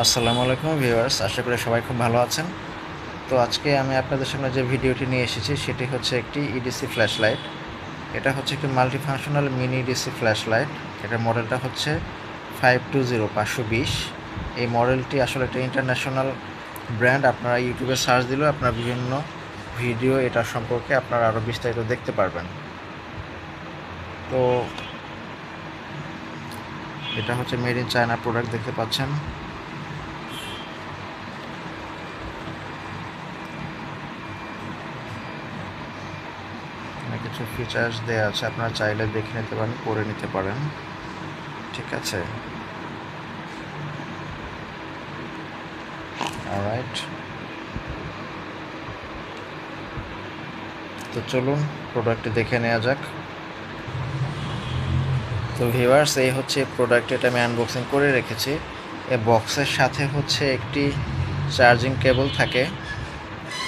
আসসালামু আলাইকুম ভিউয়ার্স, আশা করি সবাই খুব ভালো আছেন। তো আজকে আমি আপনাদের সামনে যে ভিডিওটি নিয়ে এসেছি সেটি হচ্ছে একটি ইডিসি ফ্ল্যাশ লাইট। এটা হচ্ছে একটি multifunctional mini EDC flash light. এটার মডেলটা হচ্ছে 520 এই মডেলটি আসলে একটা ইন্টারন্যাশনাল ব্র্যান্ড। আপনারা ইউটিউবে সার্চ দিলেও আপনারা বিভিন্ন ভিডিও এটার সম্পর্কে আপনারা আরও বিস্তারিত দেখতে পারবেন। তো এটা হচ্ছে মেড ইন চায়না প্রোডাক্ট, দেখতে পাচ্ছেন। কিছু ফিচার্স দেওয়া আছে, আপনারা চাইলে দেখে নিতে পারেন, পড়ে নিতে পারেন, ঠিক আছে। অলরাইট, তো চলুন প্রোডাক্টটি দেখে নেওয়া যাক। তো ভিউয়ার্স, এই হচ্ছে প্রোডাক্ট, এটা আমি আনবক্সিং করে রেখেছি। এই বক্সের সাথে হচ্ছে একটি চার্জিং কেবল থাকে,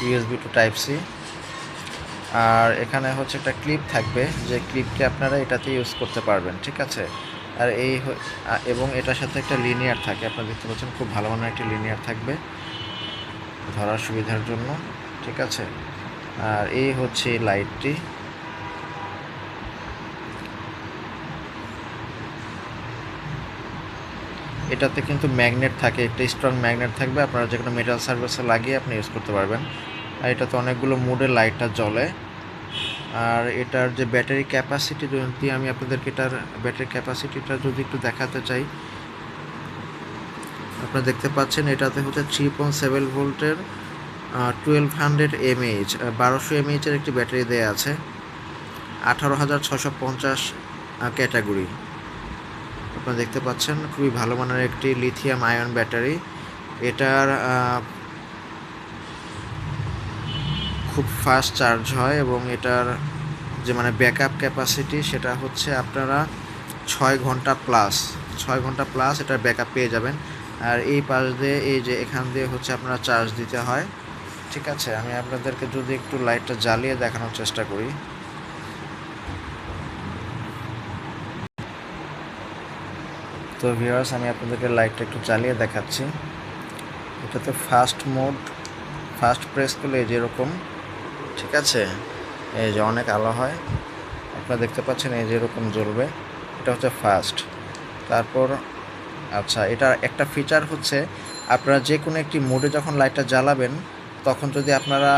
ইউএসবি টু টাইপ সি, আর এখানে হচ্ছে একটা ক্লিপ থাকবে, যে ক্লিপটি আপনারা এটাতে ইউজ করতে পারবেন, ঠিক আছে। আর এবং এটার সাথে একটা লিনিয়ার থাকে, আপনারা দেখতে পাচ্ছেন, খুব ভালো মানের একটি লিনিয়ার থাকবে ধরার সুবিধার জন্য, ঠিক আছে। আর এই হচ্ছে লাইটটি। এটাতে কিন্তু ম্যাগনেট থাকে, একটা স্ট্রং ম্যাগনেট থাকবে, আপনারা যে কোনো মেটাল সার্ভিসে লাগিয়ে আপনি ইউজ করতে পারবেন। আর এটাতে অনেকগুলো মোডে লাইটটা জ্বলে। আর এটার যে ব্যাটারি ক্যাপাসিটি, যদি আমি আপনাদেরকে এটার ব্যাটারি ক্যাপাসিটিটা যদি একটু দেখাতে চাই, আপনারা দেখতে পাচ্ছেন এটাতে হচ্ছে 3.7 ভোল্টের 1200 mAh 1200 mAh একটি ব্যাটারি দেওয়া আছে, 18,650 ক্যাটাগরি। আপনারা দেখতে পাচ্ছেন খুবই ভালো মানের একটি লিথিয়াম আয়ন ব্যাটারি। এটার খুব ফাস্ট চার্জ হয়, এবং এটার যে ব্যাকআপ ক্যাপাসিটি সেটা হচ্ছে আপনারা 6 ঘন্টা প্লাস এটার ব্যাকআপ পেয়ে যাবেন। আর এই পাশ দিয়ে, এই যে এখান দিয়ে হচ্ছে আপনারা চার্জ দিতে হয়, ঠিক আছে। আমি আপনাদেরকে যদি একটু লাইটটা জ্বালিয়ে দেখানোর চেষ্টা করি। তো ভিউয়ার্স, আমি আপনাদেরকে লাইটটা একটু জ্বালিয়ে দেখাচ্ছি। এটাতে ফাস্ট প্রেস করলে যেরকম, ঠিক আছে, এই যে অনেক আলো হয়, আপনারা দেখতে পাচ্ছেন, এই যে এরকম জ্বলবে, এটা হচ্ছে ফাস্ট। তারপর আচ্ছা, এটার একটা ফিচার হচ্ছে, আপনারা যে কোনো একটি মোডে যখন লাইটটা জ্বালাবেন, তখন যদি আপনারা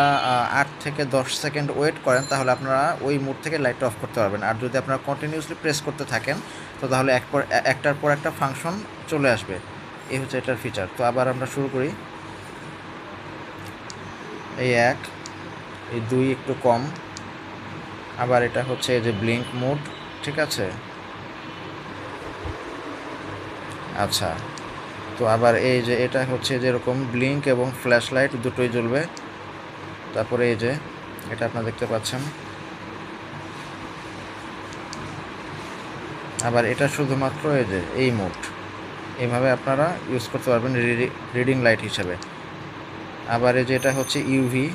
8 থেকে 10 সেকেন্ড ওয়েট করেন, তাহলে আপনারা ওই মোড থেকে লাইটটা অফ করতে পারবেন। আর যদি আপনারা কন্টিনিউসলি প্রেস করতে থাকেন, তো তাহলে একটার পর একটা ফাংশন চলে আসবে। এই হচ্ছে এটার ফিচার। তো আবার আমরা শুরু করি। এই 1, এই 2 একটু কম, আবার এটা হচ্ছে এই যে ব্লিঙ্ক মোড, ঠিক আছে। আচ্ছা, তো আবার এই যে এটা হচ্ছে যেরকম ব্লিঙ্ক এবং ফ্ল্যাশ লাইট দুটোই জ্বলবে। তারপরে এই যে এটা আপনারা দেখতে পাচ্ছেন। আবার এটা শুধুমাত্র এই যে এই মোড, এইভাবে আপনারা ইউজ করতে পারবেন রিডিং লাইট হিসাবে। আবার এই যে এটা হচ্ছে ইউভি,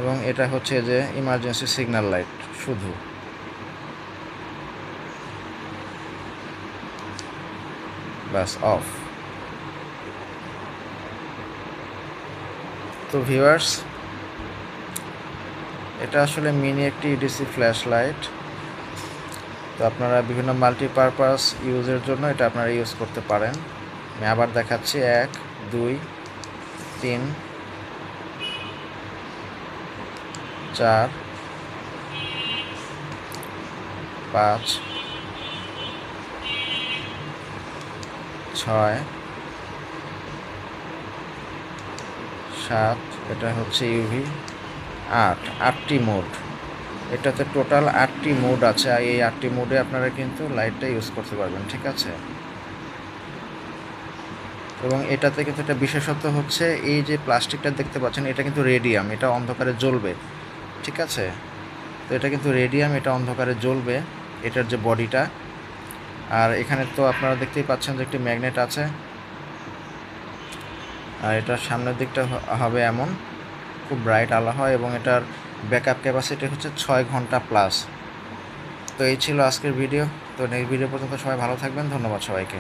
এবং এটা হচ্ছে যে ইমার্জেন্সি সিগন্যাল লাইট শুধু। বাস, অফ। তো ভিউয়ার্স, এটা আসলে মিনি একটি ইডিসি ফ্ল্যাশ লাইট। তো আপনারা বিভিন্ন মাল্টিপারপাস ইউজের জন্য এটা আপনারা ইউজ করতে পারেন। আমি আবার দেখাচ্ছি, 1, 2, 3, 4, 5, 6, 7, এটা হচ্ছে ইউভি, 8টি মোড। এটাতে টোটাল 8টি মোড আছে, আর এই 8টি মোডে আপনারা কিন্তু লাইটটা ইউজ করতে পারবেন, ঠিক আছে। এবং এটাতে কিন্তু একটা বিশেষত্ব হচ্ছে, এই যে প্লাস্টিকটা দেখতে পাচ্ছেন, এটা কিন্তু রেডিয়াম, এটা অন্ধকারে জ্বলবে, ঠিক আছে। তো এটা কিন্তু রেডিয়াম, এটা অন্ধকারে জ্বলবে, এটার যে বডিটা। আর এখানে তো আপনারা দেখতেই পাচ্ছেন যে একটি ম্যাগনেট আছে। আর এটার সামনের দিকটা হবে এমন, খুব ব্রাইট আলো হয়, এবং এটার ব্যাকআপ ক্যাপাসিটি হচ্ছে 6 ঘন্টা প্লাস। তো এই ছিল আজকের ভিডিও। তো নেক্সট ভিডিও পর্যন্ত সবাই ভালো থাকবেন। ধন্যবাদ সবাইকে।